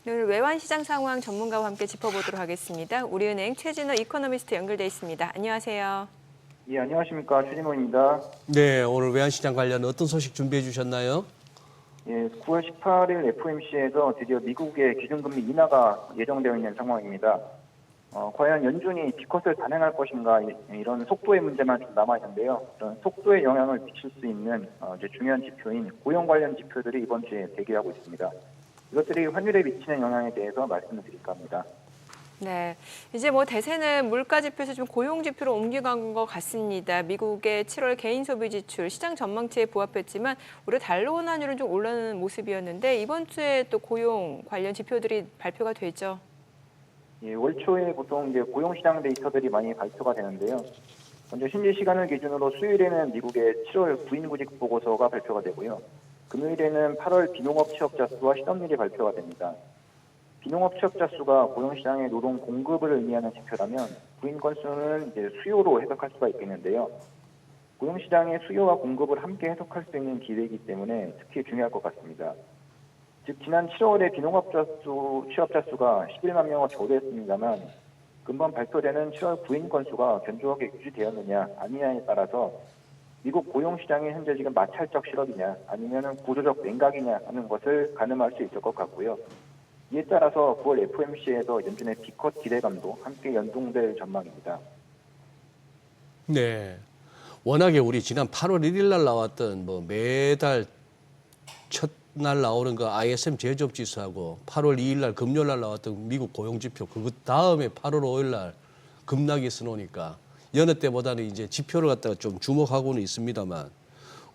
네, 오늘 외환 시장 상황 전문가와 함께 짚어보도록 하겠습니다. 우리은행 최진호 이코노미스트 연결돼 있습니다. 안녕하세요. 예, 안녕하십니까. 최진호입니다. 네, 오늘 외환시장 관련 어떤 소식 준비해 주셨나요? 예, 9월 18일 FOMC에서 드디어 미국의 기준금리 인하가 예정되어 있는 상황입니다. 과연 연준이 기컷을 단행할 것인가 이런 속도의 문제만 좀 남아 있는데요. 이런 속도에 영향을 미칠 수 있는 이제 중요한 지표인 고용 관련 지표들이 이번 주에 대기하고 있습니다. 이것들이 환율에 미치는 영향에 대해서 말씀을 드릴까 합니다. 네, 이제 뭐 대세는 물가 지표에서 좀 고용 지표로 옮겨간 것 같습니다. 미국의 7월 개인 소비 지출 시장 전망치에 부합했지만 올해 달러 환율은 좀 올라는 모습이었는데 이번 주에 또 고용 관련 지표들이 발표가 되죠. 예, 월 초에 보통 이제 고용시장 데이터들이 많이 발표가 되는데요. 먼저 현지 시간을 기준으로 수요일에는 미국의 7월 구인구직 보고서가 발표가 되고요. 금요일에는 8월 비농업 취업자 수와 실업률이 발표가 됩니다. 비농업 취업자 수가 고용시장의 노동 공급을 의미하는 지표라면 구인 건수는 이제 수요로 해석할 수가 있겠는데요. 고용시장의 수요와 공급을 함께 해석할 수 있는 기회이기 때문에 특히 중요할 것 같습니다. 즉 지난 7월에 비농업 취업자 수가 11만 명을 저조했습니다만 금번 발표되는 7월 구인 건수가 견조하게 유지되었느냐 아니냐에 따라서 미국 고용시장이 현재 지금 마찰적 실업이냐 아니면 구조적 냉각이냐 하는 것을 가늠할 수 있을 것 같고요. 이에 따라서 9월 FOMC에서 연준의 기컷 기대감도 함께 연동될 전망입니다. 네. 워낙에 우리 지난 8월 1일 날 나왔던 뭐 매달 첫날 나오는 거 ISM 제조업 지수하고 8월 2일 날 금요일 날 나왔던 미국 고용 지표 그 다음에 8월 5일 날 급락이 있으니까 여느 때보다는 이제 지표를 갖다가 좀 주목하고는 있습니다만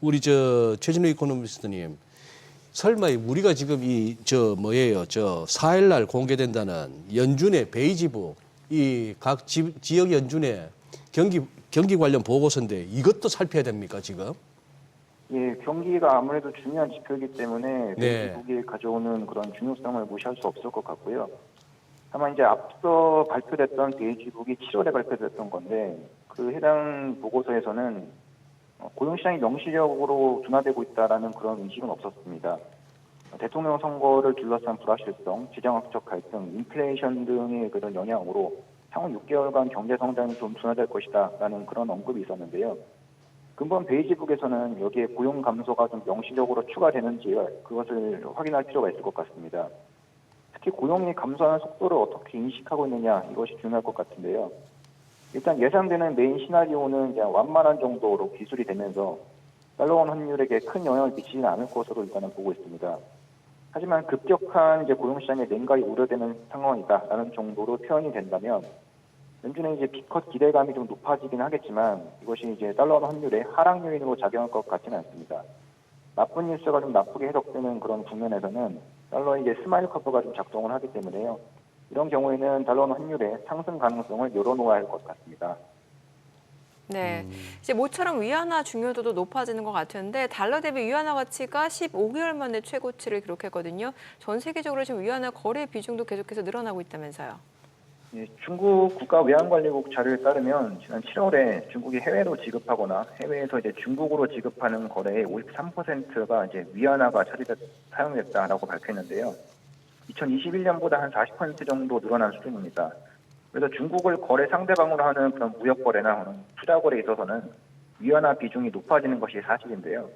우리 최진호 이코노미스트님 설마 우리가 지금 저 4일 날 공개된다는 연준의 베이지북 이 각 지역 연준의 경기 관련 보고서인데 이것도 살펴야 됩니까 지금? 예, 경기가 아무래도 중요한 지표이기 때문에 네. 미국이 가져오는 그런 중요성을 무시할 수 없을 것 같고요. 다만 이제 앞서 발표됐던 베이지북이 7월에 발표됐던 건데 그 해당 보고서에서는 고용시장이 명시적으로 둔화되고 있다라는 그런 인식은 없었습니다. 대통령 선거를 둘러싼 불확실성, 지정학적 갈등, 인플레이션 등의 그런 영향으로 향후 6개월간 경제 성장이 좀 둔화될 것이다라는 그런 언급이 있었는데요. 근본 베이지북에서는 여기에 고용 감소가 좀 명시적으로 추가되는지 그것을 확인할 필요가 있을 것 같습니다. 특히 고용이 감소하는 속도를 어떻게 인식하고 있느냐 이것이 중요할 것 같은데요. 일단 예상되는 메인 시나리오는 그냥 완만한 정도로 기술이 되면서 달러원 환율에게 큰 영향을 미치지는 않을 것으로 일단은 보고 있습니다. 하지만 급격한 이제 고용시장의 냉각이 우려되는 상황이다라는 정도로 표현이 된다면 연준의 이제 기컷 기대감이 좀 높아지긴 하겠지만 이것이 이제 달러 환율의 하락 요인으로 작용할 것 같지는 않습니다. 나쁜 뉴스가 좀 나쁘게 해석되는 그런 국면에서는 달러의 이제 스마일 커브가 좀 작동을 하기 때문에요. 이런 경우에는 달러 환율의 상승 가능성을 열어놓아야 할 것 같습니다. 네, 이제 모처럼 위안화 중요도도 높아지는 것 같은데 달러 대비 위안화 가치가 15개월 만에 최고치를 기록했거든요. 전 세계적으로 지금 위안화 거래 비중도 계속해서 늘어나고 있다면서요. 예, 중국 국가외환관리국 자료에 따르면 지난 7월에 중국이 해외로 지급하거나 해외에서 이제 중국으로 지급하는 거래의 53%가 이제 위안화가 사용됐다라고 밝혔는데요. 2021년보다 한 40% 정도 늘어난 수준입니다. 그래서 중국을 거래 상대방으로 하는 그런 무역 거래나 투자 거래에 있어서는 위안화 비중이 높아지는 것이 사실인데요.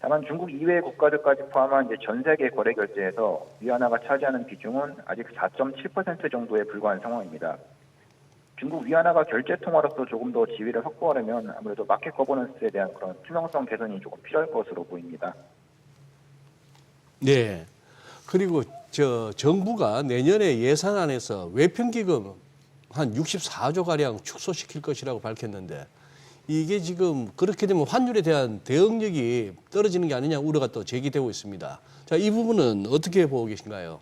다만 중국 이외의 국가들까지 포함한 이제 전 세계 거래 결제에서 위안화가 차지하는 비중은 아직 4.7% 정도에 불과한 상황입니다. 중국 위안화가 결제 통화로서 조금 더 지위를 확보하려면 아무래도 마켓 거버넌스에 대한 그런 투명성 개선이 조금 필요할 것으로 보입니다. 네. 그리고 정부가 내년에 예산안에서 외평기금 한 64조 가량 축소시킬 것이라고 밝혔는데 이게 지금 그렇게 되면 환율에 대한 대응력이 떨어지는 게 아니냐 우려가 또 제기되고 있습니다. 자, 이 부분은 어떻게 보고 계신가요?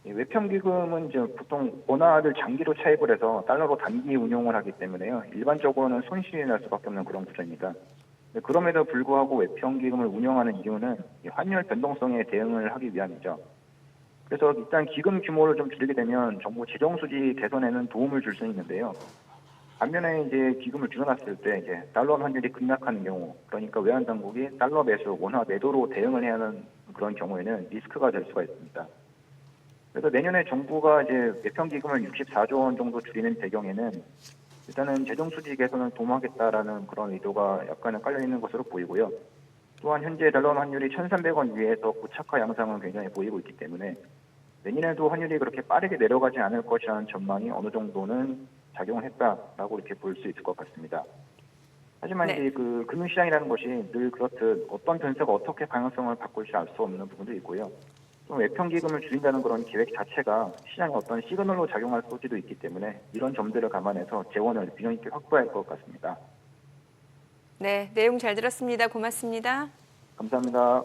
외평기금은 이제 보통 원화를 장기로 차입을 해서 달러로 단기 운용을 하기 때문에요. 일반적으로는 손실이 날 수밖에 없는 그런 구조입니다. 그럼에도 불구하고 외평기금을 운영하는 이유는 환율 변동성에 대응을 하기 위함이죠. 그래서 일단 기금 규모를 좀 줄이게 되면 정부 재정 수지 개선에는 도움을 줄 수 있는데요. 반면에 이제 기금을 줄여놨을 때 이제 달러 환율이 급락하는 경우, 그러니까 외환 당국이 달러 매수, 원화 매도로 대응을 해야 하는 그런 경우에는 리스크가 될 수가 있습니다. 그래서 내년에 정부가 이제 외평기금을 64조 원 정도 줄이는 배경에는 일단은 재정 수지 개선을 도모하겠다라는 그런 의도가 약간은 깔려 있는 것으로 보이고요. 또한 현재 달러 환율이 1,300원 위에서 고착화 양상을 굉장히 보이고 있기 때문에 내년에도 환율이 그렇게 빠르게 내려가지 않을 것이라는 전망이 어느 정도는 작용을 했다라고 이렇게 볼 수 있을 것 같습니다. 하지만 네. 이제 그 금융시장이라는 것이 늘 그렇듯 어떤 변수가 어떻게 방향성을 바꿀지 알 수 없는 부분도 있고요. 또 외평기금을 줄인다는 그런 계획 자체가 시장에 어떤 시그널로 작용할 소지도 있기 때문에 이런 점들을 감안해서 재원을 균형 있게 확보해야 할 것 같습니다. 네, 내용 잘 들었습니다. 고맙습니다. 감사합니다.